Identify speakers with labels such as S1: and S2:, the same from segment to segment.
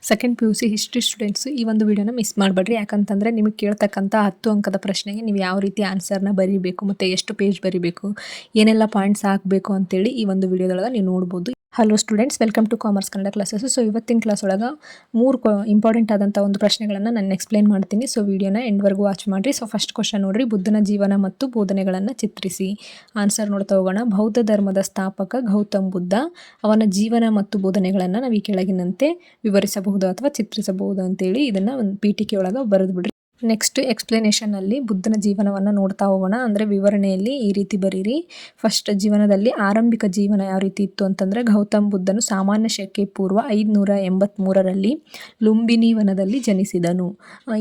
S1: Second PUC history students ಈ ಒಂದು ವಿಡಿಯೋನ ಮಿಸ್ ಮಾಡಬೇಡ್ರಿ. ಯಾಕಂತಂದರೆ ನಿಮಗೆ ಕೇಳ್ತಕ್ಕಂಥ 10 ಅಂಕದ ಪ್ರಶ್ನೆಗೆ ನೀವು ಯಾವ ರೀತಿ ಆನ್ಸರ್ನ ಬರೀಬೇಕು ಮತ್ತು ಎಷ್ಟು ಪೇಜ್ ಬರೀಬೇಕು, ಏನೆಲ್ಲ ಪಾಯಿಂಟ್ಸ್ ಹಾಕಬೇಕು ಅಂತೇಳಿ ಈ ಒಂದು ವಿಡಿಯೋದೊಳಗೆ ನೀವು ನೋಡ್ಬೋದು. Hello students, welcome to commerce Kannada classes. So ಇವತ್ತಿನ ಕ್ಲಾಸ್ ಒಳಗೆ 3 ಇಂಪಾರ್ಟೆಂಟ್ ಆದಂಥ ಒಂದು ಪ್ರಶ್ನೆಗಳನ್ನು ನಾನು ಎಕ್ಸ್ಪ್ಲೇನ್ ಮಾಡ್ತೀನಿ. ಸೊ ವಿಡಿಯೋನ ಎಂಡ್ವರೆಗೂ ವಾಚ್ ಮಾಡಿರಿ. ಸೊ ಫಸ್ಟ್ ಕ್ವಶನ್ ನೋಡ್ರಿ, ಬುದ್ಧನ ಜೀವನ ಮತ್ತು ಬೋಧನೆಗಳನ್ನು ಚಿತ್ರಿಸಿ. ಆನ್ಸರ್ ನೋಡ್ತಾ ಹೋಗೋಣ. ಬೌದ್ಧ ಧರ್ಮದ ಸ್ಥಾಪಕ ಗೌತಮ್ ಬುದ್ಧ, ಅವನ ಜೀವನ ಮತ್ತು ಬೋಧನೆಗಳನ್ನು ನಾವು ಈ ಕೆಳಗಿನಂತೆ ವಿವರಿಸಬಹುದು ಅಥವಾ ಚಿತ್ರಿಸಬಹುದು ಅಂತೇಳಿ ಇದನ್ನು ಒಂದು ಪೀಠಿಕೆ ಒಳಗೆ ಬರೆದು ಬಿಡ್ರಿ. ನೆಕ್ಸ್ಟ್ ಎಕ್ಸ್ಪ್ಲನೇಷನಲ್ಲಿ ಬುದ್ಧನ ಜೀವನವನ್ನು ನೋಡ್ತಾ ಹೋಗೋಣ. ಅಂದರೆ ವಿವರಣೆಯಲ್ಲಿ ಈ ರೀತಿ ಬರೀರಿ. ಫಸ್ಟ್, ಜೀವನದಲ್ಲಿ ಆರಂಭಿಕ ಜೀವನ ಯಾವ ರೀತಿ ಇತ್ತು ಅಂತಂದರೆ, ಗೌತಮ್ ಬುದ್ಧನು ಸಾಮಾನ್ಯ ಶಕೆ ಪೂರ್ವ 583ರಲ್ಲಿ ಲುಂಬಿನಿ ವನದಲ್ಲಿ ಜನಿಸಿದನು.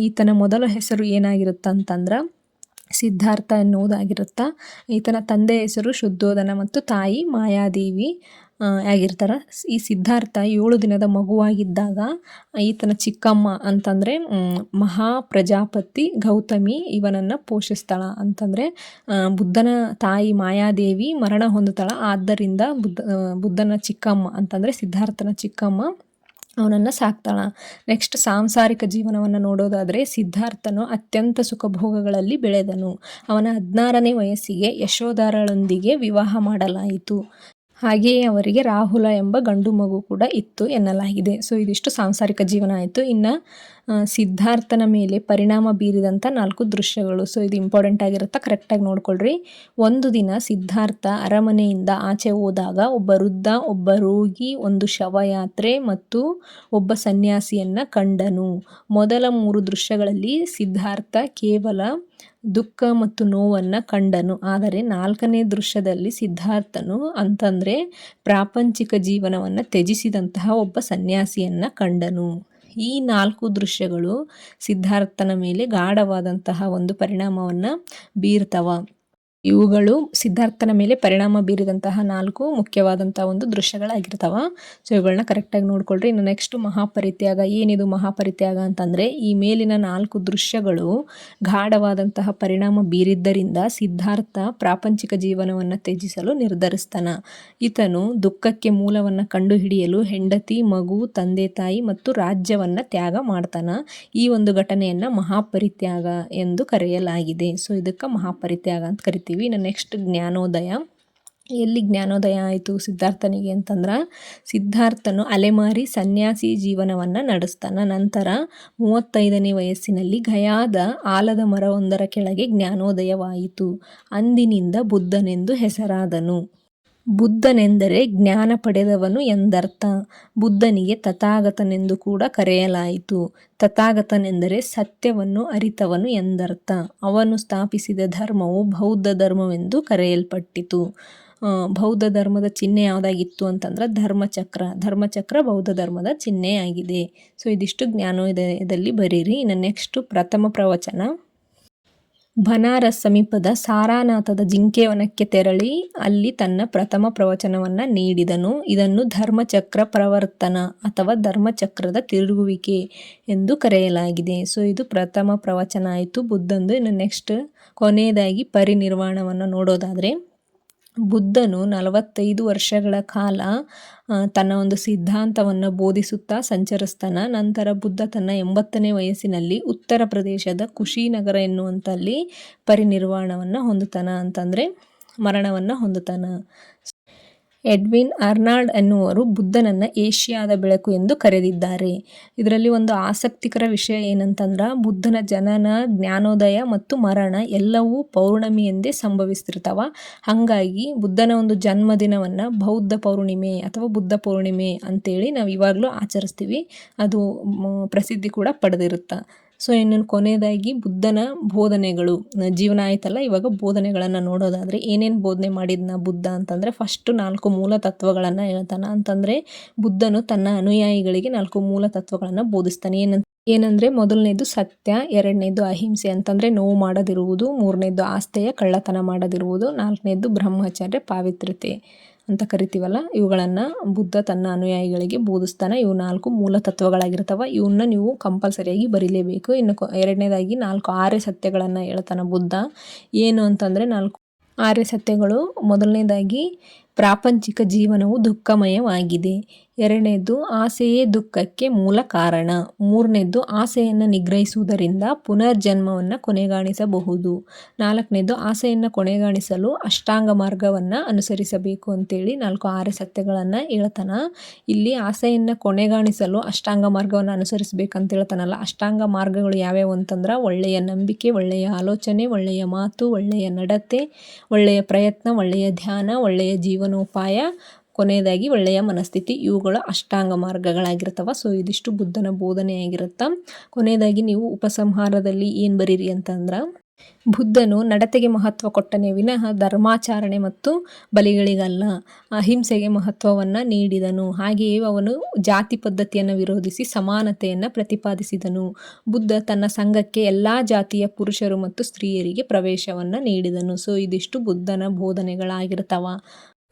S1: ಈತನ ಮೊದಲ ಹೆಸರು ಏನಾಗಿರುತ್ತಂತಂದ್ರೆ ಸಿದ್ಧಾರ್ಥ ಎನ್ನುವುದಾಗಿರುತ್ತಾ. ಈತನ ತಂದೆ ಹೆಸರು ಶುದ್ಧೋಧನ ಮತ್ತು ತಾಯಿ ಮಾಯಾದೇವಿ ಆಗಿರ್ತಾರೆ. ಈ ಸಿದ್ಧಾರ್ಥ 7 ದಿನದ ಮಗುವಾಗಿದ್ದಾಗ ಈತನ ಚಿಕ್ಕಮ್ಮ ಅಂತಂದರೆ ಮಹಾಪ್ರಜಾಪತಿ ಗೌತಮಿ ಇವನನ್ನು ಪೋಷಿಸ್ತಾಳ. ಅಂತಂದರೆ ಬುದ್ಧನ ತಾಯಿ ಮಾಯಾದೇವಿ ಮರಣ ಹೊಂದುತ್ತಾಳ. ಆದ್ದರಿಂದ ಬುದ್ಧನ ಚಿಕ್ಕಮ್ಮ ಅಂತಂದರೆ ಸಿದ್ಧಾರ್ಥನ ಚಿಕ್ಕಮ್ಮ ಅವನನ್ನು ಸಾಕ್ತಾಳ. ನೆಕ್ಸ್ಟ್, ಸಾಂಸಾರಿಕ ಜೀವನವನ್ನು ನೋಡೋದಾದರೆ ಸಿದ್ಧಾರ್ಥನು ಅತ್ಯಂತ ಸುಖಭೋಗಗಳಲ್ಲಿ ಬೆಳೆದನು. ಅವನ 16ನೇ ವಯಸ್ಸಿಗೆ ಯಶೋಧರಳೊಂದಿಗೆ ವಿವಾಹ ಮಾಡಲಾಯಿತು. ಹಾಗೆಯೇ ಅವರಿಗೆ ರಾಹುಲ ಎಂಬ ಗಂಡು ಮಗು ಕೂಡ ಇತ್ತು ಎನ್ನಲಾಗಿದೆ. ಸೊ ಇದಿಷ್ಟು ಸಾಂಸಾರಿಕ ಜೀವನ ಆಯಿತು. ಇನ್ನು ಸಿದ್ಧಾರ್ಥನ ಮೇಲೆ ಪರಿಣಾಮ ಬೀರಿದಂಥ 4 ದೃಶ್ಯಗಳು. ಸೊ ಇದು ಇಂಪಾರ್ಟೆಂಟ್ ಆಗಿರುತ್ತೆ, ಕರೆಕ್ಟಾಗಿ ನೋಡ್ಕೊಳ್ರಿ. ಒಂದು ದಿನ ಸಿದ್ಧಾರ್ಥ ಅರಮನೆಯಿಂದ ಆಚೆ ಹೋದಾಗ ಒಬ್ಬ ವೃದ್ಧ, ಒಬ್ಬ ರೋಗಿ, ಒಂದು ಶವಯಾತ್ರೆ ಮತ್ತು ಒಬ್ಬ ಸನ್ಯಾಸಿಯನ್ನು ಕಂಡನು. ಮೊದಲ 3 ದೃಶ್ಯಗಳಲ್ಲಿ ಸಿದ್ಧಾರ್ಥ ಕೇವಲ ದುಃಖ ಮತ್ತು ನೋವನ್ನು ಕಂಡನು. ಆದರೆ 4ನೇ ದೃಶ್ಯದಲ್ಲಿ ಸಿದ್ಧಾರ್ಥನು ಅಂತಂದರೆ ಪ್ರಾಪಂಚಿಕ ಜೀವನವನ್ನು ತ್ಯಜಿಸಿದಂತಹ ಒಬ್ಬ ಸನ್ಯಾಸಿಯನ್ನು ಕಂಡನು. ಈ 4 ದೃಶ್ಯಗಳು ಸಿದ್ಧಾರ್ಥನ ಮೇಲೆ ಗಾಢವಾದಂತಹ ಒಂದು ಪರಿಣಾಮವನ್ನು ಬೀರ್ತವ. ಇವುಗಳು ಸಿದ್ಧಾರ್ಥನ ಮೇಲೆ ಪರಿಣಾಮ ಬೀರಿದಂತಹ 4 ಮುಖ್ಯವಾದಂಥ ಒಂದು ದೃಶ್ಯಗಳಾಗಿರ್ತವ. ಸೊ ಇವುಗಳನ್ನ ಕರೆಕ್ಟಾಗಿ ನೋಡ್ಕೊಳ್ರಿ. ಇನ್ನು ನೆಕ್ಸ್ಟ್, ಮಹಾಪರಿತ್ಯಾಗ. ಏನಿದು ಮಹಾಪರಿತ್ಯಾಗ ಅಂತಂದರೆ, ಈ ಮೇಲಿನ 4 ದೃಶ್ಯಗಳು ಗಾಢವಾದಂತಹ ಪರಿಣಾಮ ಬೀರಿದ್ದರಿಂದ ಸಿದ್ಧಾರ್ಥ ಪ್ರಾಪಂಚಿಕ ಜೀವನವನ್ನು ತ್ಯಜಿಸಲು ನಿರ್ಧರಿಸ್ತಾನ. ಈತನು ದುಃಖಕ್ಕೆ ಮೂಲವನ್ನು ಕಂಡುಹಿಡಿಯಲು ಹೆಂಡತಿ, ಮಗು, ತಂದೆ ತಾಯಿ ಮತ್ತು ರಾಜ್ಯವನ್ನು ತ್ಯಾಗ ಮಾಡ್ತಾನ. ಈ ಒಂದು ಘಟನೆಯನ್ನು ಮಹಾಪರಿತ್ಯಾಗ ಎಂದು ಕರೆಯಲಾಗಿದೆ. ಸೊ ಇದಕ್ಕೆ ಮಹಾಪರಿತ್ಯಾಗ ಅಂತ ಕರಿತೀವಿ. ಇನ್ನು ನೆಕ್ಸ್ಟ್, ಜ್ಞಾನೋದಯ. ಎಲ್ಲಿ ಜ್ಞಾನೋದಯ ಆಯಿತು ಸಿದ್ಧಾರ್ಥನಿಗೆ ಅಂತಂದ್ರೆ, ಸಿದ್ಧಾರ್ಥನು ಅಲೆಮಾರಿ ಸನ್ಯಾಸಿ ಜೀವನವನ್ನು ನಡೆಸ್ತಾನ. ನಂತರ 35ನೇ ವಯಸ್ಸಿನಲ್ಲಿ ಗಯಾದ ಆಲದ ಮರವೊಂದರ ಕೆಳಗೆ ಜ್ಞಾನೋದಯವಾಯಿತು. ಅಂದಿನಿಂದ ಬುದ್ಧನೆಂದು ಹೆಸರಾದನು. ಬುದ್ಧನೆಂದರೆ ಜ್ಞಾನ ಪಡೆದವನು ಎಂದರ್ಥ. ಬುದ್ಧನಿಗೆ ತಥಾಗತನೆಂದು ಕೂಡ ಕರೆಯಲಾಯಿತು. ತಥಾಗತನೆಂದರೆ ಸತ್ಯವನ್ನು ಅರಿತವನು ಎಂದರ್ಥ. ಅವನು ಸ್ಥಾಪಿಸಿದ ಧರ್ಮವು ಬೌದ್ಧ ಧರ್ಮವೆಂದು ಕರೆಯಲ್ಪಟ್ಟಿತು. ಬೌದ್ಧ ಧರ್ಮದ ಚಿಹ್ನೆ ಯಾವುದಾಗಿತ್ತು ಅಂತಂದ್ರೆ ಧರ್ಮಚಕ್ರ ಬೌದ್ಧ ಧರ್ಮದ ಚಿಹ್ನೆಯಾಗಿದೆ. ಸೊ ಇದಿಷ್ಟು ಜ್ಞಾನೋದಯದಲ್ಲಿ ಬರೀರಿ. ಇನ್ನು ನೆಕ್ಸ್ಟ್, ಪ್ರಥಮ ಪ್ರವಚನ. ಬನಾರಸ್ ಸಮೀಪದ ಸಾರಾನಾಥದ ಜಿಂಕೆವನಕ್ಕೆ ತೆರಳಿ ಅಲ್ಲಿ ತನ್ನ ಪ್ರಥಮ ಪ್ರವಚನವನ್ನು ನೀಡಿದನು. ಇದನ್ನು ಧರ್ಮಚಕ್ರ ಪ್ರವರ್ತನ ಅಥವಾ ಧರ್ಮಚಕ್ರದ ತಿರುಗುವಿಕೆ ಎಂದು ಕರೆಯಲಾಗಿದೆ. ಸೊ ಇದು ಪ್ರಥಮ ಪ್ರವಚನ ಆಯಿತು ಬುದ್ಧಂದು. ಇನ್ನು ನೆಕ್ಸ್ಟ್, ಕೊನೆಯದಾಗಿ ಪರಿನಿರ್ವಾಣವನ್ನು ನೋಡೋದಾದರೆ, ಬುದ್ಧನು 45 ವರ್ಷಗಳ ಕಾಲ ತನ್ನ ಒಂದು ಸಿದ್ಧಾಂತವನ್ನು ಬೋಧಿಸುತ್ತಾ ಸಂಚರಿಸ್ತಾನ. ನಂತರ ಬುದ್ಧ ತನ್ನ 80ನೇ ವಯಸ್ಸಿನಲ್ಲಿ ಉತ್ತರ ಪ್ರದೇಶದ ಕುಶಿನಗರ ಎನ್ನುವಂಥಲ್ಲಿ ಪರಿನಿರ್ವಾಣವನ್ನು ಹೊಂದುತ್ತಾನ, ಅಂತಂದರೆ ಮರಣವನ್ನು ಹೊಂದುತ್ತಾನ. ಎಡ್ವಿನ್ ಅರ್ನಾಲ್ಡ್ ಎನ್ನುವರು ಬುದ್ಧನನ್ನು ಏಷ್ಯಾದ ಬೆಳಕು ಎಂದು ಕರೆದಿದ್ದಾರೆ. ಇದರಲ್ಲಿ ಒಂದು ಆಸಕ್ತಿಕರ ವಿಷಯ ಏನಂತಂದ್ರೆ, ಬುದ್ಧನ ಜನನ, ಜ್ಞಾನೋದಯ ಮತ್ತು ಮರಣ ಎಲ್ಲವೂ ಪೌರ್ಣಮಿ ಎಂದೇ ಸಂಭವಿಸ್ತಿರ್ತಾವ. ಹಾಗಾಗಿ ಬುದ್ಧನ ಒಂದು ಜನ್ಮದಿನವನ್ನು ಬೌದ್ಧ ಪೌರ್ಣಿಮೆ ಅಥವಾ ಬುದ್ಧ ಪೌರ್ಣಿಮೆ ಅಂತೇಳಿ ನಾವು ಇವಾಗಲೂ ಆಚರಿಸ್ತೀವಿ. ಅದು ಪ್ರಸಿದ್ಧಿ ಕೂಡ ಪಡೆದಿರುತ್ತೆ. ಸೊ ಇನ್ನು ಕೊನೆಯದಾಗಿ ಬುದ್ಧನ ಬೋಧನೆಗಳು. ಜೀವನ ಆಯ್ತಲ್ಲ, ಇವಾಗ ಬೋಧನೆಗಳನ್ನು ನೋಡೋದಾದರೆ ಏನೇನು ಬೋಧನೆ ಮಾಡಿದ್ನ ಬುದ್ಧ ಅಂತಂದರೆ, ಫಸ್ಟ್ 4 ಮೂಲ ತತ್ವಗಳನ್ನು ಹೇಳ್ತಾನ. ಅಂತಂದರೆ ಬುದ್ಧನು ತನ್ನ ಅನುಯಾಯಿಗಳಿಗೆ 4 ಮೂಲ ತತ್ವಗಳನ್ನು ಬೋಧಿಸ್ತಾನೆ. ಏನಂದರೆ, ಮೊದಲನೇದು ಸತ್ಯ, 2ನೇದು ಅಹಿಂಸೆ ಅಂತಂದರೆ ನೋವು ಮಾಡದಿರುವುದು, 3ನೇದು ಆಸ್ತೆಯ ಕಳ್ಳತನ ಮಾಡದಿರುವುದು, 4ನೇದು ಬ್ರಹ್ಮಚರ್ಯ ಪಾವಿತ್ರ್ಯತೆ ಅಂತ ಕರಿತೀವಲ್ಲ, ಇವುಗಳನ್ನು ಬುದ್ಧ ತನ್ನ ಅನುಯಾಯಿಗಳಿಗೆ ಬೋಧಿಸ್ತಾನೆ. ಇವು 4 ಮೂಲ ತತ್ವಗಳಾಗಿರ್ತವೆ. ಇವನ್ನ ನೀವು ಕಂಪಲ್ಸರಿಯಾಗಿ ಬರೀಲೇಬೇಕು. ಇನ್ನು 2ನೇದಾಗಿ 4 ಆರ್ಯ ಸತ್ಯಗಳನ್ನು ಹೇಳ್ತಾನೆ ಬುದ್ಧ. ಏನು ಅಂತಂದರೆ 4 ಆರ್ಯ ಸತ್ಯಗಳು. ಮೊದಲನೇದಾಗಿ ಪ್ರಾಪಂಚಿಕ ಜೀವನವು ದುಃಖಮಯವಾಗಿದೆ. ಎರಡನೇದ್ದು ಆಸೆಯೇ ದುಃಖಕ್ಕೆ ಮೂಲ ಕಾರಣ. ಮೂರನೇದ್ದು ಆಸೆಯನ್ನು ನಿಗ್ರಹಿಸುವುದರಿಂದ ಪುನರ್ಜನ್ಮವನ್ನು ಕೊನೆಗಾಣಿಸಬಹುದು. ನಾಲ್ಕನೇದ್ದು ಆಸೆಯನ್ನು ಕೊನೆಗಾಣಿಸಲು ಅಷ್ಟಾಂಗ ಮಾರ್ಗವನ್ನು ಅನುಸರಿಸಬೇಕು ಅಂತೇಳಿ 4 ಆರ್ಯ ಸತ್ಯಗಳನ್ನು ಹೇಳ್ತಾನ. ಇಲ್ಲಿ ಆಸೆಯನ್ನು ಕೊನೆಗಾಣಿಸಲು ಅಷ್ಟಾಂಗ ಮಾರ್ಗವನ್ನು ಅನುಸರಿಸಬೇಕಂತ ಹೇಳ್ತಾನಲ್ಲ, ಅಷ್ಟಾಂಗ ಮಾರ್ಗಗಳು ಯಾವ್ಯಾವು ಅಂತಂದ್ರೆ ಒಳ್ಳೆಯ ನಂಬಿಕೆ, ಒಳ್ಳೆಯ ಆಲೋಚನೆ, ಒಳ್ಳೆಯ ಮಾತು, ಒಳ್ಳೆಯ ನಡತೆ, ಒಳ್ಳೆಯ ಪ್ರಯತ್ನ, ಒಳ್ಳೆಯ ಧ್ಯಾನ, ಒಳ್ಳೆಯ ಜೀವನೋಪಾಯ, ಕೊನೆಯದಾಗಿ ಒಳ್ಳೆಯ ಮನಸ್ಥಿತಿ. ಇವುಗಳು ಅಷ್ಟಾಂಗ ಮಾರ್ಗಗಳಾಗಿರ್ತವೆ. ಸೊ ಇದಿಷ್ಟು ಬುದ್ಧನ ಬೋಧನೆ ಆಗಿರುತ್ತೆ. ಕೊನೆಯದಾಗಿ ನೀವು ಉಪಸಂಹಾರದಲ್ಲಿ ಏನು ಬರೀರಿ ಅಂತಂದ್ರೆ, ಬುದ್ಧನು ನಡತೆಗೆ ಮಹತ್ವ ಕೊಟ್ಟನೇ ವಿನಃ ಧರ್ಮಾಚರಣೆ ಮತ್ತು ಬಲಿಗಳಿಗಲ್ಲ. ಅಹಿಂಸೆಗೆ ಮಹತ್ವವನ್ನು ನೀಡಿದನು. ಹಾಗೆಯೇ ಅವನು ಜಾತಿ ಪದ್ಧತಿಯನ್ನು ವಿರೋಧಿಸಿ ಸಮಾನತೆಯನ್ನು ಪ್ರತಿಪಾದಿಸಿದನು. ಬುದ್ಧ ತನ್ನ ಸಂಘಕ್ಕೆ ಎಲ್ಲ ಜಾತಿಯ ಪುರುಷರು ಮತ್ತು ಸ್ತ್ರೀಯರಿಗೆ ಪ್ರವೇಶವನ್ನು ನೀಡಿದನು. ಸೊ ಇದಿಷ್ಟು ಬುದ್ಧನ ಬೋಧನೆಗಳಾಗಿರ್ತಾವ.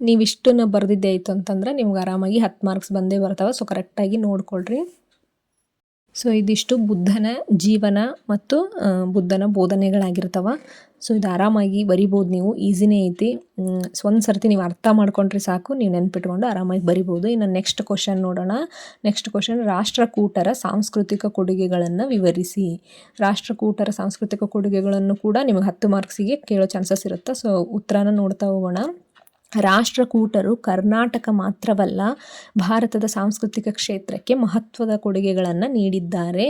S1: ನೀವಿಷ್ಟನ್ನು ಬರೆದಿದ್ದೆ ಆಯಿತು ಅಂತಂದ್ರೆ ನಿಮ್ಗೆ ಆರಾಮಾಗಿ 10 ಮಾರ್ಕ್ಸ್ ಬಂದೇ ಬರ್ತಾವೆ. ಸೊ ಕರೆಕ್ಟಾಗಿ ನೋಡ್ಕೊಳ್ರಿ. ಸೊ ಇದಿಷ್ಟು ಬುದ್ಧನ ಜೀವನ ಮತ್ತು ಬುದ್ಧನ ಬೋಧನೆಗಳಾಗಿರ್ತವೆ. ಸೊ ಇದು ಆರಾಮಾಗಿ ಬರಿಬೋದು, ನೀವು ಈಸಿನೇ ಐತಿ. ಒಂದು ಸರ್ತಿ ನೀವು ಅರ್ಥ ಮಾಡ್ಕೊಂಡ್ರೆ ಸಾಕು, ನೀವು ನೆನ್ಪಿಟ್ಕೊಂಡು ಆರಾಮಾಗಿ ಬರಿಬೋದು. ಇನ್ನು ನೆಕ್ಸ್ಟ್ ಕ್ವಶನ್ ನೋಡೋಣ. ನೆಕ್ಸ್ಟ್ ಕ್ವಶನ್, ರಾಷ್ಟ್ರಕೂಟರ ಸಾಂಸ್ಕೃತಿಕ ಕೊಡುಗೆಗಳನ್ನು ವಿವರಿಸಿ. ರಾಷ್ಟ್ರಕೂಟರ ಸಾಂಸ್ಕೃತಿಕ ಕೊಡುಗೆಗಳನ್ನು ಕೂಡ ನಿಮಗೆ 10 ಮಾರ್ಕ್ಸಿಗೆ ಕೇಳೋ ಚಾನ್ಸಸ್ ಇರುತ್ತೆ. ಸೊ ಉತ್ತರನ ನೋಡ್ತಾ ಹೋಗೋಣ. ರಾಷ್ಟ್ರಕೂಟರು ಕರ್ನಾಟಕ ಮಾತ್ರವಲ್ಲ, ಭಾರತದ ಸಾಂಸ್ಕೃತಿಕ ಕ್ಷೇತ್ರಕ್ಕೆ ಮಹತ್ವದ ಕೊಡುಗೆಗಳನ್ನು ನೀಡಿದ್ದಾರೆ.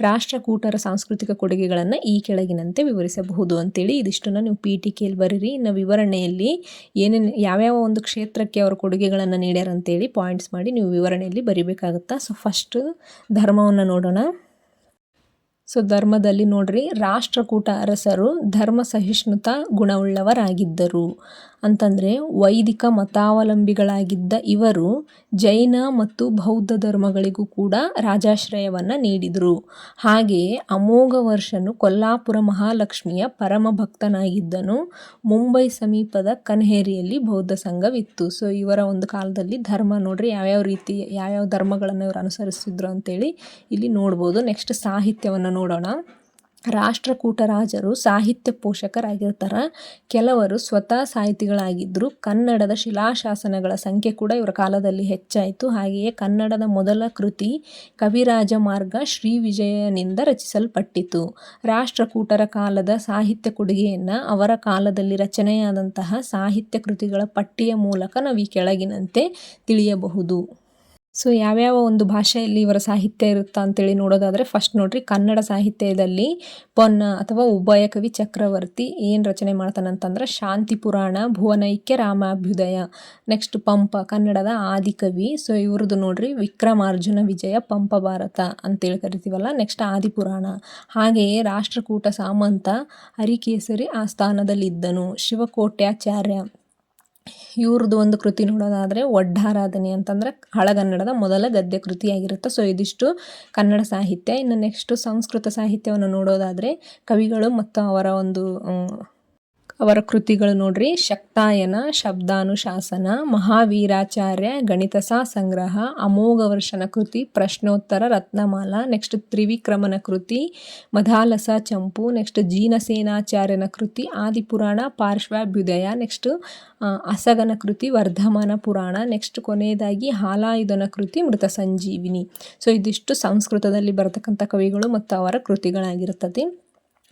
S1: ರಾಷ್ಟ್ರಕೂಟರ ಸಾಂಸ್ಕೃತಿಕ ಕೊಡುಗೆಗಳನ್ನು ಈ ಕೆಳಗಿನಂತೆ ವಿವರಿಸಬಹುದು ಅಂತೇಳಿ ಇದಿಷ್ಟನ್ನು ನೀವು PTKಯಲ್ಲಿ ಬರೀರಿ. ಇನ್ನು ವಿವರಣೆಯಲ್ಲಿ ಏನೇನು ಯಾವ್ಯಾವ ಒಂದು ಕ್ಷೇತ್ರಕ್ಕೆ ಅವರು ಕೊಡುಗೆಗಳನ್ನು ನೀಡ್ಯಾರ ಅಂತೇಳಿ ಪಾಯಿಂಟ್ಸ್ ಮಾಡಿ ನೀವು ವಿವರಣೆಯಲ್ಲಿ ಬರಿಬೇಕಾಗುತ್ತಾ. ಸೊ ಫಸ್ಟ್ ಧರ್ಮವನ್ನು ನೋಡೋಣ. ಸೊ ಧರ್ಮದಲ್ಲಿ ನೋಡ್ರಿ, ರಾಷ್ಟ್ರಕೂಟ ಅರಸರು ಧರ್ಮ ಸಹಿಷ್ಣುತಾ ಗುಣವುಳ್ಳವರಾಗಿದ್ದರು. ಅಂತಂದರೆ ವೈದಿಕ ಮತಾವಲಂಬಿಗಳಾಗಿದ್ದ ಇವರು ಜೈನ ಮತ್ತು ಬೌದ್ಧ ಧರ್ಮಗಳಿಗೂ ಕೂಡ ರಾಜಾಶ್ರಯವನ್ನು ನೀಡಿದರು. ಹಾಗೆಯೇ ಅಮೋಘ ವರ್ಷನು ಕೊಲ್ಲಾಪುರ ಮಹಾಲಕ್ಷ್ಮಿಯ ಪರಮ ಭಕ್ತನಾಗಿದ್ದನು. ಮುಂಬೈ ಸಮೀಪದ ಕನ್ಹೇರಿಯಲ್ಲಿ ಬೌದ್ಧ ಸಂಘವಿತ್ತು. ಸೊ ಇವರ ಒಂದು ಕಾಲದಲ್ಲಿ ಧರ್ಮ ನೋಡ್ರಿ ಯಾವ್ಯಾವ ಧರ್ಮಗಳನ್ನು ಇವರು ಅನುಸರಿಸಿದ್ರು ಅಂತೇಳಿ ಇಲ್ಲಿ ನೋಡ್ಬೋದು. ನೆಕ್ಸ್ಟ್ ಸಾಹಿತ್ಯವನ್ನು ನೋಡೋಣ. ರಾಷ್ಟ್ರಕೂಟ ರಾಜರು ಸಾಹಿತ್ಯ ಪೋಷಕರಾಗಿರ್ತಾರೆ. ಕೆಲವರು ಸ್ವತಃ ಸಾಹಿತಿಗಳಾಗಿದ್ದರು. ಕನ್ನಡದ ಶಿಲಾಶಾಸನಗಳ ಸಂಖ್ಯೆ ಕೂಡ ಇವರ ಕಾಲದಲ್ಲಿ ಹೆಚ್ಚಾಯಿತು. ಹಾಗೆಯೇ ಕನ್ನಡದ ಮೊದಲ ಕೃತಿ ಕವಿರಾಜ ಮಾರ್ಗ ಶ್ರೀ ವಿಜಯನಿಂದ ರಚಿಸಲ್ಪಟ್ಟಿತು. ರಾಷ್ಟ್ರಕೂಟರ ಕಾಲದ ಸಾಹಿತ್ಯ ಕೊಡುಗೆಯನ್ನು ಅವರ ಕಾಲದಲ್ಲಿ ರಚನೆಯಾದಂತಹ ಸಾಹಿತ್ಯ ಕೃತಿಗಳ ಪಟ್ಟಿಯ ಮೂಲಕ ನಾವು ಈ ಕೆಳಗಿನಂತೆ ತಿಳಿಯಬಹುದು. ಸೊ ಯಾವ್ಯಾವ ಒಂದು ಭಾಷೆಯಲ್ಲಿ ಇವರ ಸಾಹಿತ್ಯ ಇರುತ್ತಾ ಅಂತೇಳಿ ನೋಡೋದಾದರೆ, ಫಸ್ಟ್ ನೋಡ್ರಿ, ಕನ್ನಡ ಸಾಹಿತ್ಯದಲ್ಲಿ ಪೊನ್ನ ಅಥವಾ ಉಭಯ ಕವಿ ಚಕ್ರವರ್ತಿ ಏನು ರಚನೆ ಮಾಡ್ತಾನಂತಂದ್ರೆ ಶಾಂತಿ ಪುರಾಣ, ಭುವನೈಕ್ಯ, ರಾಮಾಭ್ಯುದಯ. ನೆಕ್ಸ್ಟ್ ಪಂಪ, ಕನ್ನಡದ ಆದಿಕವಿ. ಸೊ ಇವ್ರದ್ದು ನೋಡ್ರಿ ವಿಕ್ರಮಾರ್ಜುನ ವಿಜಯ, ಪಂಪ ಭಾರತ ಅಂತೇಳಿ ಕರಿತೀವಲ್ಲ. ನೆಕ್ಸ್ಟ್ ಆದಿಪುರಾಣ. ಹಾಗೆಯೇ ರಾಷ್ಟ್ರಕೂಟ ಸಾಮಂತ ಹರಿಕೇಸರಿ ಆ ಸ್ಥಾನದಲ್ಲಿದ್ದನು. ಶಿವಕೋಟ್ಯಾಚಾರ್ಯ ಇವ್ರದ್ದು ಒಂದು ಕೃತಿ ನೋಡೋದಾದರೆ ಒಡ್ಡಾರಾಧನೆ ಅಂತಂದ್ರೆ ಹಳಗನ್ನಡದ ಮೊದಲ ಗದ್ಯ ಕೃತಿಯಾಗಿರುತ್ತೆ. ಸೊ ಇದಿಷ್ಟು ಕನ್ನಡ ಸಾಹಿತ್ಯ. ಇನ್ನು ನೆಕ್ಸ್ಟ್ ಸಂಸ್ಕೃತ ಸಾಹಿತ್ಯವನ್ನು ನೋಡೋದಾದರೆ ಕವಿಗಳು ಮತ್ತು ಅವರ ಕೃತಿಗಳು ನೋಡ್ರಿ, ಶಕ್ತಾಯನ, ಶಬ್ದಾನುಶಾಸನ, ಮಹಾವೀರಾಚಾರ್ಯ, ಗಣಿತಸಾ ಸಂಗ್ರಹ, ಅಮೋಘ ವರ್ಷನ ಕೃತಿ, ಪ್ರಶ್ನೋತ್ತರ ರತ್ನಮಾಲ. ನೆಕ್ಸ್ಟ್ ತ್ರಿವಿಕ್ರಮನ ಕೃತಿ ಮಧಾಲಸ ಚಂಪು. ನೆಕ್ಸ್ಟ್ ಜೀನಸೇನಾಚಾರ್ಯನ ಕೃತಿ ಆದಿಪುರಾಣ, ಪಾರ್ಶ್ವಾಭ್ಯುದಯ. ನೆಕ್ಸ್ಟ್ ಅಸಗನ ಕೃತಿ ವರ್ಧಮಾನ ಪುರಾಣ. ನೆಕ್ಸ್ಟ್ ಕೊನೆಯದಾಗಿ ಹಾಲಾಯುಧನ ಕೃತಿ ಮೃತ ಸಂಜೀವಿನಿ. ಸೊ ಇದಿಷ್ಟು ಸಂಸ್ಕೃತದಲ್ಲಿ ಬರತಕ್ಕಂಥ ಕವಿಗಳು ಮತ್ತು ಅವರ ಕೃತಿಗಳಾಗಿರ್ತದೆ.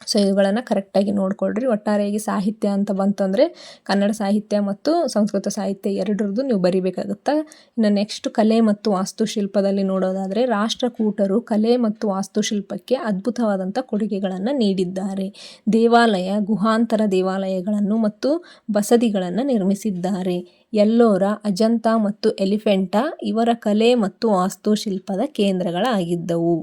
S1: ಸೊ ಇವುಗಳನ್ನು ಕರೆಕ್ಟಾಗಿ ನೋಡ್ಕೊಳ್ರಿ. ಒಟ್ಟಾರೆಯಾಗಿ ಸಾಹಿತ್ಯ ಅಂತ ಬಂತಂದರೆ ಕನ್ನಡ ಸಾಹಿತ್ಯ ಮತ್ತು ಸಂಸ್ಕೃತ ಸಾಹಿತ್ಯ ಎರಡರದ್ದು ನೀವು ಬರಿಬೇಕಾಗುತ್ತೆ. ಇನ್ನು ನೆಕ್ಸ್ಟ್ ಕಲೆ ಮತ್ತು ವಾಸ್ತುಶಿಲ್ಪದಲ್ಲಿ ನೋಡೋದಾದರೆ, ರಾಷ್ಟ್ರಕೂಟರು ಕಲೆ ಮತ್ತು ವಾಸ್ತುಶಿಲ್ಪಕ್ಕೆ ಅದ್ಭುತವಾದಂಥ ಕೊಡುಗೆಗಳನ್ನು ನೀಡಿದ್ದಾರೆ. ದೇವಾಲಯ, ಗುಹಾಂತರ ದೇವಾಲಯಗಳನ್ನು ಮತ್ತು ಬಸದಿಗಳನ್ನು ನಿರ್ಮಿಸಿದ್ದಾರೆ. ಎಲ್ಲೋರ, ಅಜಂತ ಮತ್ತು ಎಲಿಫೆಂಟಾ ಇವರ ಕಲೆ ಮತ್ತು ವಾಸ್ತುಶಿಲ್ಪದ ಕೇಂದ್ರಗಳಾಗಿದ್ದವು.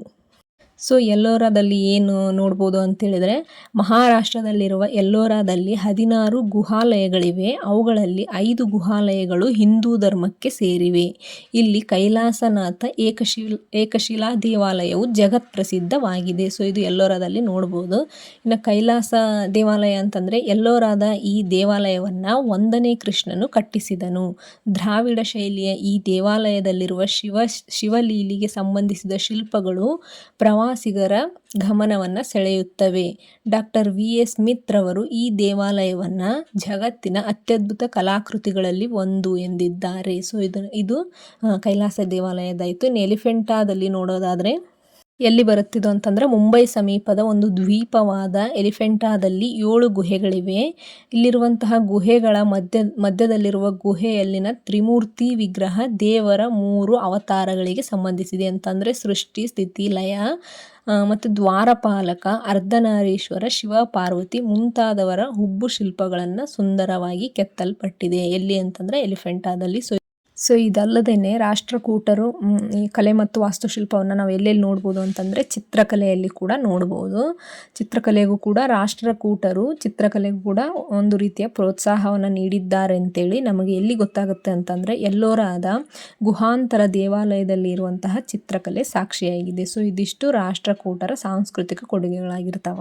S1: ಸೊ ಎಲ್ಲೋರಾದಲ್ಲಿ ಏನು ನೋಡ್ಬೋದು ಅಂತೇಳಿದರೆ, ಮಹಾರಾಷ್ಟ್ರದಲ್ಲಿರುವ ಎಲ್ಲೋರಾದಲ್ಲಿ 16 ಗುಹಾಲಯಗಳಿವೆ. ಅವುಗಳಲ್ಲಿ 5 ಗುಹಾಲಯಗಳು ಹಿಂದೂ ಧರ್ಮಕ್ಕೆ ಸೇರಿವೆ. ಇಲ್ಲಿ ಕೈಲಾಸನಾಥ ಏಕಶಿಲಾ ದೇವಾಲಯವು ಜಗತ್ ಪ್ರಸಿದ್ಧವಾಗಿದೆ. ಸೊ ಇದು ಎಲ್ಲೋರಾದಲ್ಲಿ ನೋಡ್ಬೋದು. ಇನ್ನು ಕೈಲಾಸ ದೇವಾಲಯ ಅಂತಂದರೆ, ಎಲ್ಲೋರಾದ ಈ ದೇವಾಲಯವನ್ನು 1ನೇ ಕೃಷ್ಣನು ಕಟ್ಟಿಸಿದನು. ದ್ರಾವಿಡ ಶೈಲಿಯ ಈ ದೇವಾಲಯದಲ್ಲಿರುವ ಶಿವಲೀಲೆಗೆ ಸಂಬಂಧಿಸಿದ ಶಿಲ್ಪಗಳು ಪ್ರವಾಸಿಗರ ಗಮನವನ್ನು ಸೆಳೆಯುತ್ತವೆ. Doctor VS. ಸ್ಮಿತ್ ರವರು ಈ ದೇವಾಲಯವನ್ನು ಜಗತ್ತಿನ ಅತ್ಯದ್ಭುತ ಕಲಾಕೃತಿಗಳಲ್ಲಿ ಒಂದು ಎಂದಿದ್ದಾರೆ. ಸೊ ಇದು ಕೈಲಾಸ ದೇವಾಲಯದಾಯಿತು. ಇನ್ನು ಎಲಿಫೆಂಟಾದಲ್ಲಿ ನೋಡೋದಾದರೆ ಎಲ್ಲಿ ಬರುತ್ತಿದ್ದು ಅಂತಂದರೆ ಮುಂಬೈ ಸಮೀಪದ ಒಂದು ದ್ವೀಪವಾದ ಎಲಿಫೆಂಟಾದಲ್ಲಿ 7 ಗುಹೆಗಳಿವೆ. ಇಲ್ಲಿರುವಂತಹ ಗುಹೆಗಳ ಮಧ್ಯದಲ್ಲಿರುವ ಗುಹೆಯಲ್ಲಿನ ತ್ರಿಮೂರ್ತಿ ವಿಗ್ರಹ ದೇವರ 3 ಅವತಾರಗಳಿಗೆ ಸಂಬಂಧಿಸಿದೆ. ಅಂತಂದರೆ ಸೃಷ್ಟಿ, ಸ್ಥಿತಿ, ಲಯ ಮತ್ತು ದ್ವಾರಪಾಲಕ, ಅರ್ಧನಾರೀಶ್ವರ, ಶಿವ, ಪಾರ್ವತಿ ಮುಂತಾದವರ ಹುಬ್ಬು ಶಿಲ್ಪಗಳನ್ನು ಸುಂದರವಾಗಿ ಕೆತ್ತಲ್ಪಟ್ಟಿದೆ. ಎಲ್ಲಿ ಅಂತಂದರೆ ಎಲಿಫೆಂಟಾದಲ್ಲಿ. ಸೊ ಇದಲ್ಲದೇ ರಾಷ್ಟ್ರಕೂಟರು ಈ ಕಲೆ ಮತ್ತು ವಾಸ್ತುಶಿಲ್ಪವನ್ನು ನಾವು ಎಲ್ಲೆಲ್ಲಿ ನೋಡ್ಬೋದು ಅಂತಂದರೆ ಚಿತ್ರಕಲೆಯಲ್ಲಿ ಕೂಡ ನೋಡ್ಬೋದು. ಚಿತ್ರಕಲೆಗೂ ಕೂಡ ರಾಷ್ಟ್ರಕೂಟರು ಚಿತ್ರಕಲೆಗೂ ಕೂಡ ಒಂದು ರೀತಿಯ ಪ್ರೋತ್ಸಾಹವನ್ನು ನೀಡಿದ್ದಾರೆ ಅಂತೇಳಿ ನಮಗೆ ಎಲ್ಲಿ ಗೊತ್ತಾಗುತ್ತೆ ಅಂತಂದರೆ ಎಲ್ಲೋರಾದ ಗುಹಾಂತರ ದೇವಾಲಯದಲ್ಲಿ ಇರುವಂತಹ ಚಿತ್ರಕಲೆ ಸಾಕ್ಷಿಯಾಗಿದೆ. ಸೊ ಇದಿಷ್ಟು ರಾಷ್ಟ್ರಕೂಟರ ಸಾಂಸ್ಕೃತಿಕ ಕೊಡುಗೆಗಳಾಗಿರ್ತಾವ.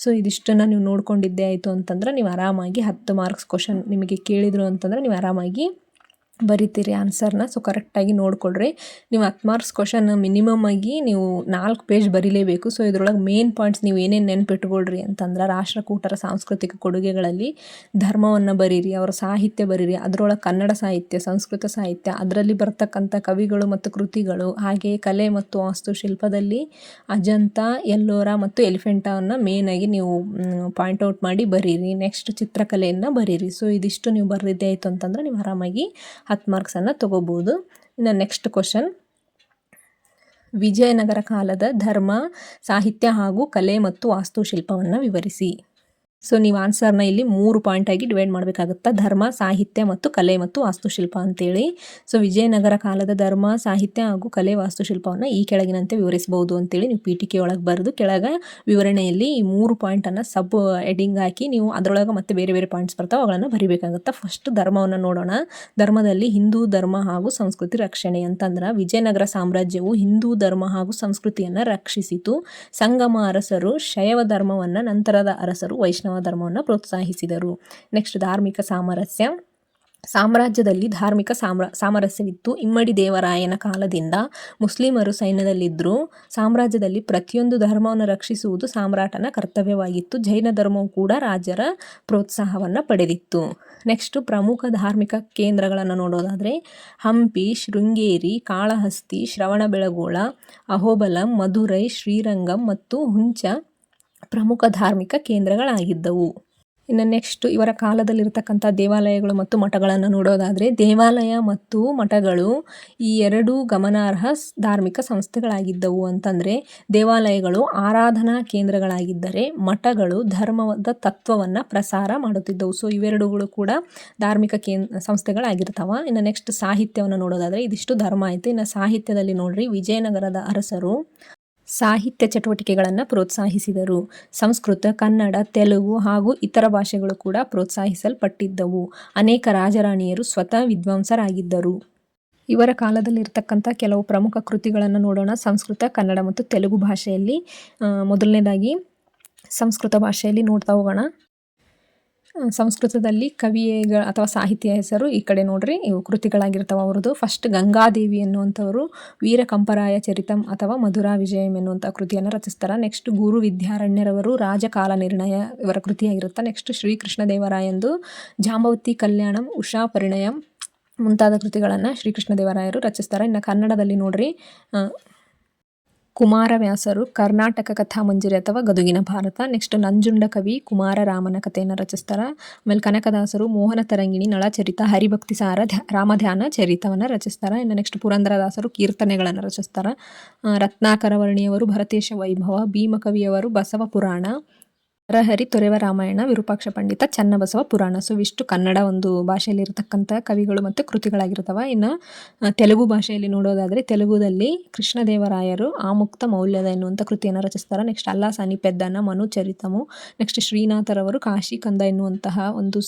S1: ಸೊ ಇದಿಷ್ಟನ್ನು ನೀವು ನೋಡ್ಕೊಂಡಿದ್ದೇ ಆಯಿತು ಅಂತಂದ್ರೆ ನೀವು ಆರಾಮಾಗಿ 10 ಮಾರ್ಕ್ಸ್ ಕ್ವಶನ್ ನಿಮಗೆ ಕೇಳಿದರು ಅಂತಂದರೆ ನೀವು ಆರಾಮಾಗಿ ಬರಿತೀರಿ ಆನ್ಸರ್ನ. ಸೊ ಕರೆಕ್ಟಾಗಿ ನೋಡ್ಕೊಳ್ರಿ. ನೀವು 10 ಮಾರ್ಕ್ಸ್ ಕ್ವಶನ್ ಮಿನಿಮಮ್ ಆಗಿ ನೀವು 4 ಪೇಜ್ ಬರೀಲೇಬೇಕು. ಸೊ ಇದರೊಳಗೆ ಮೇನ್ ಪಾಯಿಂಟ್ಸ್ ನೀವು ಏನೇನು ನೆನ್ಪಿಟ್ಕೊಳ್ರಿ ಅಂತಂದ್ರೆ ರಾಷ್ಟ್ರಕೂಟರ ಸಾಂಸ್ಕೃತಿಕ ಕೊಡುಗೆಗಳಲ್ಲಿ ಧರ್ಮವನ್ನು ಬರೀರಿ, ಅವರ ಸಾಹಿತ್ಯ ಬರೀರಿ, ಅದರೊಳಗೆ ಕನ್ನಡ ಸಾಹಿತ್ಯ, ಸಂಸ್ಕೃತ ಸಾಹಿತ್ಯ, ಅದರಲ್ಲಿ ಬರ್ತಕ್ಕಂಥ ಕವಿಗಳು ಮತ್ತು ಕೃತಿಗಳು, ಹಾಗೆಯೇ ಕಲೆ ಮತ್ತು ವಾಸ್ತುಶಿಲ್ಪದಲ್ಲಿ ಅಜಂತಾ, ಎಲ್ಲೋರ ಮತ್ತು ಎಲಿಫೆಂಟಾವನ್ನು ಮೇನಾಗಿ ನೀವು ಪಾಯಿಂಟ್ಔಟ್ ಮಾಡಿ ಬರೀರಿ. ನೆಕ್ಸ್ಟ್ ಚಿತ್ರಕಲೆಯನ್ನು ಬರೀರಿ. ಸೊ ಇದಿಷ್ಟು ನೀವು ಬರೆದಿದ್ದೇ ಆಯಿತು ಅಂತಂದ್ರೆ ನೀವು ಆರಾಮಾಗಿ 10 ಮಾರ್ಕ್ಸನ್ನು ತಗೋಬೋದು. ಇನ್ನು ನೆಕ್ಸ್ಟ್ ಕ್ವಶನ್, ವಿಜಯನಗರ ಕಾಲದ ಧರ್ಮ, ಸಾಹಿತ್ಯ ಹಾಗೂ ಕಲೆ ಮತ್ತು ವಾಸ್ತುಶಿಲ್ಪವನ್ನು ವಿವರಿಸಿ. ಸೊ ನೀವು ಆನ್ಸರ್ನ ಇಲ್ಲಿ 3 ಪಾಯಿಂಟಾಗಿ ಡಿವೈಡ್ ಮಾಡಬೇಕಾಗುತ್ತಾ, ಧರ್ಮ, ಸಾಹಿತ್ಯ ಮತ್ತು ಕಲೆ ಮತ್ತು ವಾಸ್ತುಶಿಲ್ಪ ಅಂತೇಳಿ. ಸೊ ವಿಜಯನಗರ ಕಾಲದ ಧರ್ಮ, ಸಾಹಿತ್ಯ ಹಾಗೂ ಕಲೆ ವಾಸ್ತುಶಿಲ್ಪವನ್ನು ಈ ಕೆಳಗಿನಂತೆ ವಿವರಿಸಬಹುದು ಅಂತೇಳಿ ನೀವು PTK ಒಳಗೆ ಬರೆದು ಕೆಳಗೆ ವಿವರಣೆಯಲ್ಲಿ ಈ 3 ಪಾಯಿಂಟನ್ನು ಸಬ್ ಎಡಿಂಗ್ ಹಾಕಿ ನೀವು ಅದರೊಳಗೆ ಮತ್ತೆ ಬೇರೆ ಬೇರೆ ಪಾಯಿಂಟ್ಸ್ ಬರ್ತಾವೆ ಅವುಗಳನ್ನು ಬರಿಬೇಕಾಗುತ್ತಾ. ಫಸ್ಟ್ ಧರ್ಮವನ್ನು ನೋಡೋಣ. ಧರ್ಮದಲ್ಲಿ ಹಿಂದೂ ಧರ್ಮ ಹಾಗೂ ಸಂಸ್ಕೃತಿ ರಕ್ಷಣೆ ಅಂತಂದ್ರೆ ವಿಜಯನಗರ ಸಾಮ್ರಾಜ್ಯವು ಹಿಂದೂ ಧರ್ಮ ಹಾಗೂ ಸಂಸ್ಕೃತಿಯನ್ನು ರಕ್ಷಿಸಿತು. ಸಂಗಮ ಅರಸರು ಶೈವ ಧರ್ಮವನ್ನು, ನಂತರದ ಅರಸರು ವೈಷ್ಣವ ಧರ್ಮವನ್ನು ಪ್ರೋತ್ಸಾಹಿಸಿದರು. ನೆಕ್ಸ್ಟ್ ಧಾರ್ಮಿಕ ಸಾಮರಸ್ಯ. ಸಾಮ್ರಾಜ್ಯದಲ್ಲಿ ಧಾರ್ಮಿಕ ಸಾಮರಸ್ಯವಿತ್ತು. ಇಮ್ಮಡಿ ದೇವರಾಯನ ಕಾಲದಿಂದ ಮುಸ್ಲಿಮರು ಸೈನ್ಯದಲ್ಲಿದ್ದರು. ಸಾಮ್ರಾಜ್ಯದಲ್ಲಿ ಪ್ರತಿಯೊಂದು ಧರ್ಮವನ್ನು ರಕ್ಷಿಸುವುದು ಸಾಮ್ರಾಟನ ಕರ್ತವ್ಯವಾಗಿತ್ತು. ಜೈನ ಧರ್ಮವು ಕೂಡ ರಾಜರ ಪ್ರೋತ್ಸಾಹವನ್ನು ಪಡೆದಿತ್ತು. ನೆಕ್ಸ್ಟ್ ಪ್ರಮುಖ ಧಾರ್ಮಿಕ ಕೇಂದ್ರಗಳನ್ನು ನೋಡೋದಾದರೆ ಹಂಪಿ, ಶೃಂಗೇರಿ, ಕಾಳಹಸ್ತಿ, ಶ್ರವಣಬೆಳಗೊಳ, ಅಹೋಬಲಂ, ಮಧುರೈ, ಶ್ರೀರಂಗಂ ಮತ್ತು ಹುಂಚ ಪ್ರಮುಖ ಧಾರ್ಮಿಕ ಕೇಂದ್ರಗಳಾಗಿದ್ದವು. ಇನ್ನು ನೆಕ್ಸ್ಟ್ ಇವರ ಕಾಲದಲ್ಲಿರ್ತಕ್ಕಂಥ ದೇವಾಲಯಗಳು ಮತ್ತು ಮಠಗಳನ್ನು ನೋಡೋದಾದರೆ ದೇವಾಲಯ ಮತ್ತು ಮಠಗಳು ಈ 2 ಗಮನಾರ್ಹ ಧಾರ್ಮಿಕ ಸಂಸ್ಥೆಗಳಾಗಿದ್ದವು. ಅಂತಂದರೆ ದೇವಾಲಯಗಳು ಆರಾಧನಾ ಕೇಂದ್ರಗಳಾಗಿದ್ದರೆ ಮಠಗಳು ಧರ್ಮದ ತತ್ವವನ್ನು ಪ್ರಸಾರ ಮಾಡುತ್ತಿದ್ದವು. ಸೊ ಇವೆರಡುಗಳು ಕೂಡ ಧಾರ್ಮಿಕ ಸಂಸ್ಥೆಗಳಾಗಿರ್ತಾವ. ಇನ್ನು ನೆಕ್ಸ್ಟ್ ಸಾಹಿತ್ಯವನ್ನು ನೋಡೋದಾದರೆ ಇದಿಷ್ಟು ಧರ್ಮ ಆಯಿತು. ಇನ್ನು ಸಾಹಿತ್ಯದಲ್ಲಿ ನೋಡ್ರಿ, ವಿಜಯನಗರದ ಅರಸರು ಸಾಹಿತ್ಯ ಚಟುವಟಿಕೆಗಳನ್ನು ಪ್ರೋತ್ಸಾಹಿಸಿದರು. ಸಂಸ್ಕೃತ, ಕನ್ನಡ, ತೆಲುಗು ಹಾಗೂ ಇತರ ಭಾಷೆಗಳು ಕೂಡ ಪ್ರೋತ್ಸಾಹಿಸಲ್ಪಟ್ಟಿದ್ದವು. ಅನೇಕ ರಾಜರಾಣಿಯರು ಸ್ವತಃ ವಿದ್ವಾಂಸರಾಗಿದ್ದರು. ಇವರ ಕಾಲದಲ್ಲಿರ್ತಕ್ಕಂಥ ಕೆಲವು ಪ್ರಮುಖ ಕೃತಿಗಳನ್ನು ನೋಡೋಣ. ಸಂಸ್ಕೃತ, ಕನ್ನಡ ಮತ್ತು ತೆಲುಗು ಭಾಷೆಯಲ್ಲಿ ಮೊದಲನೇದಾಗಿ ಸಂಸ್ಕೃತ ಭಾಷೆಯಲ್ಲಿ ನೋಡ್ತಾ ಹೋಗೋಣ. ಸಂಸ್ಕೃತದಲ್ಲಿ ಕವಿಗಳ ಅಥವಾ ಸಾಹಿತ್ಯ ಹೆಸರು ಈ ಕಡೆ ನೋಡ್ರಿ, ಇವು ಕೃತಿಗಳಾಗಿರ್ತಾವೆ ಅವರದು. ಫಸ್ಟ್ ಗಂಗಾದೇವಿ ಎನ್ನುವಂಥವರು ವೀರಕಂಪರಾಯ ಚರಿತಂ ಅಥವಾ ಮಧುರಾ ವಿಜಯಂ ಎನ್ನುವಂಥ ಕೃತಿಯನ್ನು ರಚಿಸ್ತಾರೆ. ನೆಕ್ಸ್ಟ್ ಗುರು ವಿದ್ಯಾರಣ್ಯರವರು ರಾಜಕಾಲ ನಿರ್ಣಯ ಇವರ ಕೃತಿಯಾಗಿರುತ್ತೆ. ನೆಕ್ಸ್ಟ್ ಶ್ರೀಕೃಷ್ಣ ದೇವರಾಯಂದು ಜಾಂಬವತಿ ಕಲ್ಯಾಣಂ, ಉಷಾ ಪರಿಣಯಂ ಮುಂತಾದ ಕೃತಿಗಳನ್ನು ಶ್ರೀಕೃಷ್ಣ ದೇವರಾಯರು ರಚಿಸ್ತಾರೆ. ಇನ್ನು ಕನ್ನಡದಲ್ಲಿ ನೋಡ್ರಿ, ಕುಮಾರವ್ಯಾಸರು ಕರ್ನಾಟಕ ಕಥಾಮಂಜರಿ ಅಥವಾ ಗದುಗಿನ ಭಾರತ. ನೆಕ್ಸ್ಟ್ ನಂಜುಂಡ ಕವಿ ಕುಮಾರರಾಮನ ಕಥೆಯನ್ನು ರಚಿಸ್ತಾರೆ. ಆಮೇಲೆ ಕನಕದಾಸರು ಮೋಹನ ತರಂಗಿಣಿ, ನಳಚರಿತ, ಹರಿಭಕ್ತಿ ಸಾರ, ರಾಮಧ್ಯಾನ ಚರಿತವನ್ನು ರಚಿಸ್ತಾರೆ. ಇನ್ನು ನೆಕ್ಸ್ಟ್ ಪುರಂದರದಾಸರು ಕೀರ್ತನೆಗಳನ್ನು ರಚಿಸ್ತಾರೆ. ರತ್ನಾಕರ ವರ್ಣಿಯವರು ಭರತೇಶ ವೈಭವ, ಭೀಮಕವಿಯವರು ಬಸವ ಪುರಾಣ, ನರಹರಿ ತೊರೆವ ರಾಮಾಯಣ, ವಿರೂಪಾಕ್ಷ ಪಂಡಿತ ಚನ್ನಬಸವ ಪುರಾಣ. ಸೊ ಇಷ್ಟು ಕನ್ನಡ ಒಂದು ಭಾಷೆಯಲ್ಲಿ ಇರತಕ್ಕಂಥ ಕವಿಗಳು ಮತ್ತು ಕೃತಿಗಳಾಗಿರ್ತವೆ. ಇನ್ನು ತೆಲುಗು ಭಾಷೆಯಲ್ಲಿ ನೋಡೋದಾದರೆ ತೆಲುಗುದಲ್ಲಿ ಕೃಷ್ಣದೇವರಾಯರು ಆಮುಕ್ತ ಮೌಲ್ಯದ ಎನ್ನುವಂಥ ಕೃತಿಯನ್ನು ರಚಿಸ್ತಾರೆ. ನೆಕ್ಸ್ಟ್ ಅಲ್ಲಾಸಾನಿ ಪೆದ್ದನ, ಮನು ಚರಿತಮು, ನೆಕ್ಸ್ಟ್ ಶ್ರೀನಾಥರವರು ಕಾಶಿ ಕಂದ ಎನ್ನುವಂತಹ ಒಂದು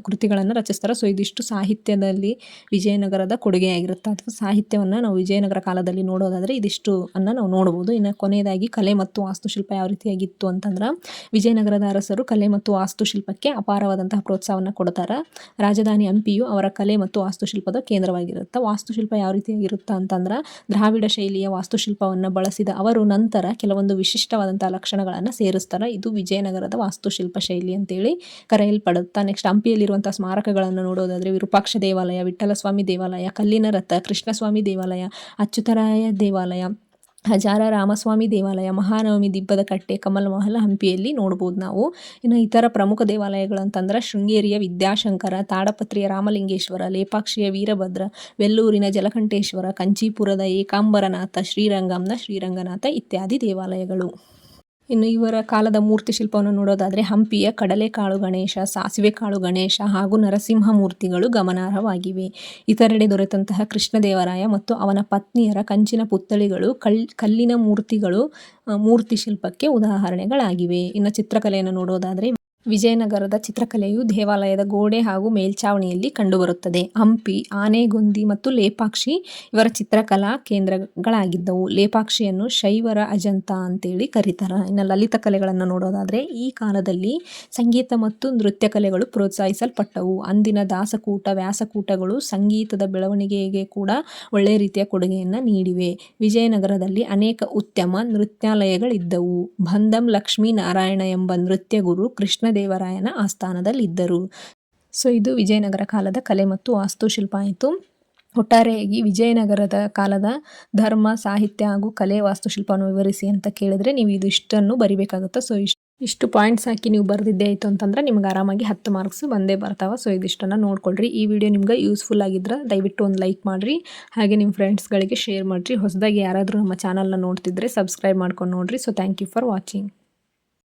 S1: ಕೃತಿಗಳನ್ನು ರಚಿಸ್ತಾರೆ. ಸೊ ಇದಿಷ್ಟು ಸಾಹಿತ್ಯದಲ್ಲಿ ವಿಜಯನಗರದ ಕೊಡುಗೆಯಾಗಿರುತ್ತೆ. ಅಥವಾ ಸಾಹಿತ್ಯವನ್ನು ನಾವು ವಿಜಯನಗರ ಕಾಲದಲ್ಲಿ ನೋಡೋದಾದರೆ ಇದಿಷ್ಟು ನಾವು ನೋಡ್ಬೋದು. ಇನ್ನು ಕೊನೆಯದಾಗಿ ಕಲೆ ಮತ್ತು ವಾಸ್ತುಶಿಲ್ಪ ಯಾವ ರೀತಿಯಾಗಿತ್ತು ಅಂತಂದ್ರೆ ವಿಜಯನಗರ ವಿಜಯನಗರದ ಅರಸರು ಕಲೆ ಮತ್ತು ವಾಸ್ತುಶಿಲ್ಪಕ್ಕೆ ಅಪಾರವಾದಂತಹ ಪ್ರೋತ್ಸಾಹವನ್ನು ಕೊಡ್ತಾರೆ. ರಾಜಧಾನಿ ಹಂಪಿಯು ಅವರ ಕಲೆ ಮತ್ತು ವಾಸ್ತುಶಿಲ್ಪದ ಕೇಂದ್ರವಾಗಿರುತ್ತೆ. ವಾಸ್ತುಶಿಲ್ಪ ಯಾವ ರೀತಿಯಾಗಿರುತ್ತೆ ಅಂತಂದ್ರೆ ದ್ರಾವಿಡ ಶೈಲಿಯ ವಾಸ್ತುಶಿಲ್ಪವನ್ನು ಬಳಸಿದ ಅವರು ನಂತರ ಕೆಲವೊಂದು ವಿಶಿಷ್ಟವಾದಂತಹ ಲಕ್ಷಣಗಳನ್ನು ಸೇರಿಸ್ತಾರೆ. ಇದು ವಿಜಯನಗರದ ವಾಸ್ತುಶಿಲ್ಪ ಶೈಲಿ ಅಂತೇಳಿ ಕರೆಯಲ್ಪಡುತ್ತೆ. ನೆಕ್ಸ್ಟ್ ಹಂಪಿಯಲ್ಲಿರುವಂತಹ ಸ್ಮಾರಕಗಳನ್ನು ನೋಡೋದಾದ್ರೆ ವಿರೂಪಾಕ್ಷ ದೇವಾಲಯ, ವಿಠ್ಠಲಸ್ವಾಮಿ ದೇವಾಲಯ, ಕಲ್ಲಿನ ರಥ, ಕೃಷ್ಣಸ್ವಾಮಿ ದೇವಾಲಯ, ಅಚ್ಯುತರಾಯ ದೇವಾಲಯ, ಹಜಾರ ರಾಮಸ್ವಾಮಿ ದೇವಾಲಯ, ಮಹಾನವಮಿ ದಿಬ್ಬದ ಕಟ್ಟೆ, ಕಮಲ ಮಹಲ್ ಹಂಪಿಯಲ್ಲಿ ನೋಡ್ಬೋದು ನಾವು. ಇನ್ನು ಇತರ ಪ್ರಮುಖ ದೇವಾಲಯಗಳು ಅಂತಂದ್ರೆ ಶೃಂಗೇರಿಯ ವಿದ್ಯಾಶಂಕರ, ತಾಡಪತ್ರಿಯ ರಾಮಲಿಂಗೇಶ್ವರ, ಲೇಪಾಕ್ಷಿಯ ವೀರಭದ್ರ, ವೆಲ್ಲೂರಿನ ಜಲಕಂಠೇಶ್ವರ, ಕಂಚೀಪುರದ ಏಕಾಂಬರನಾಥ, ಶ್ರೀರಂಗಂನ ಶ್ರೀರಂಗನಾಥ ಇತ್ಯಾದಿ ದೇವಾಲಯಗಳು. ಇನ್ನು ಇವರ ಕಾಲದ ಮೂರ್ತಿ ಶಿಲ್ಪವನ್ನು ನೋಡೋದಾದರೆ ಹಂಪಿಯ ಕಡಲೆಕಾಳು ಗಣೇಶ, ಸಾಸಿವೆ ಕಾಳು ಗಣೇಶ ಹಾಗೂ ನರಸಿಂಹ ಮೂರ್ತಿಗಳು ಗಮನಾರ್ಹವಾಗಿವೆ. ಇತರೆಡೆ ದೊರೆತಂತಹ ಕೃಷ್ಣದೇವರಾಯ ಮತ್ತು ಅವನ ಪತ್ನಿಯರ ಕಂಚಿನ ಪುತ್ಥಳಿಗಳು ಕಲ್ಲಿನ ಮೂರ್ತಿಗಳು ಮೂರ್ತಿ ಶಿಲ್ಪಕ್ಕೆ ಉದಾಹರಣೆಗಳಾಗಿವೆ. ಇನ್ನು ಚಿತ್ರಕಲೆಯನ್ನು ನೋಡೋದಾದರೆ ವಿಜಯನಗರದ ಚಿತ್ರಕಲೆಯು ದೇವಾಲಯದ ಗೋಡೆ ಹಾಗೂ ಮೇಲ್ಛಾವಣಿಯಲ್ಲಿ ಕಂಡುಬರುತ್ತದೆ. ಹಂಪಿ, ಆನೆಗೊಂದಿ ಮತ್ತು ಲೇಪಾಕ್ಷಿ ಇವರ ಚಿತ್ರಕಲಾ ಕೇಂದ್ರಗಳಾಗಿದ್ದವು. ಲೇಪಾಕ್ಷಿಯನ್ನು ಶೈವರ ಅಜಂತ ಅಂತೇಳಿ ಕರೀತಾರೆ. ಇನ್ನು ಲಲಿತ ಕಲೆಗಳನ್ನು ನೋಡೋದಾದರೆ ಈ ಕಾಲದಲ್ಲಿ ಸಂಗೀತ ಮತ್ತು ನೃತ್ಯ ಕಲೆಗಳು ಪ್ರೋತ್ಸಾಹಿಸಲ್ಪಟ್ಟವು. ಅಂದಿನ ದಾಸಕೂಟ, ವ್ಯಾಸಕೂಟಗಳು ಸಂಗೀತದ ಬೆಳವಣಿಗೆಗೆ ಕೂಡ ಒಳ್ಳೆಯ ರೀತಿಯ ಕೊಡುಗೆಯನ್ನು ನೀಡಿವೆ. ವಿಜಯನಗರದಲ್ಲಿ ಅನೇಕ ಉತ್ತಮ ನೃತ್ಯಾಲಯಗಳಿದ್ದವು. ಬಂಧಂ ಲಕ್ಷ್ಮೀ ನಾರಾಯಣ ಎಂಬ ನೃತ್ಯ ಗುರು ಕೃಷ್ಣದೇವರಾಯನ ಆಸ್ಥಾನದಲ್ಲಿದ್ದರು. ಸೊ ಇದು ವಿಜಯನಗರ ಕಾಲದ ಕಲೆ ಮತ್ತು ವಾಸ್ತುಶಿಲ್ಪ ಆಯಿತು. ಒಟ್ಟಾರೆಯಾಗಿ ವಿಜಯನಗರದ ಕಾಲದ ಧರ್ಮ, ಸಾಹಿತ್ಯ ಹಾಗೂ ಕಲೆ ವಾಸ್ತುಶಿಲ್ಪವನ್ನು ವಿವರಿಸಿ ಅಂತ ಕೇಳಿದ್ರೆ ನೀವು ಇದಿಷ್ಟನ್ನು ಬರಿಬೇಕಾಗುತ್ತೆ. ಸೊ ಇಷ್ಟು ಪಾಯಿಂಟ್ಸ್ ಹಾಕಿ ನೀವು ಬರೆದಿದ್ದೇ ಆಯಿತು ಅಂತಂದ್ರೆ ನಿಮ್ಗೆ ಆರಾಮಾಗಿ 10 ಮಾರ್ಕ್ಸ್ ಬಂದೇ ಬರ್ತಾವೆ. ಸೊ ಇದಿಷ್ಟನ್ನು ನೋಡ್ಕೊಳ್ರಿ. ಈ ವಿಡಿಯೋ ನಿಮ್ಗೆ ಯೂಸ್ಫುಲ್ ಆಗಿದ್ರೆ ದಯವಿಟ್ಟು ಒಂದು ಲೈಕ್ ಮಾಡಿರಿ, ಹಾಗೆ ನಿಮ್ಮ ಫ್ರೆಂಡ್ಸ್ಗಳಿಗೆ ಶೇರ್ ಮಾಡಿರಿ. ಹೊಸದಾಗಿ ಯಾರಾದರೂ ನಮ್ಮ ಚಾನಲ್ನ ನೋಡ್ತಿದ್ರೆ ಸಬ್ಸ್ಕ್ರೈಬ್ ಮಾಡ್ಕೊಂಡು ನೋಡಿರಿ. So thank you for watching.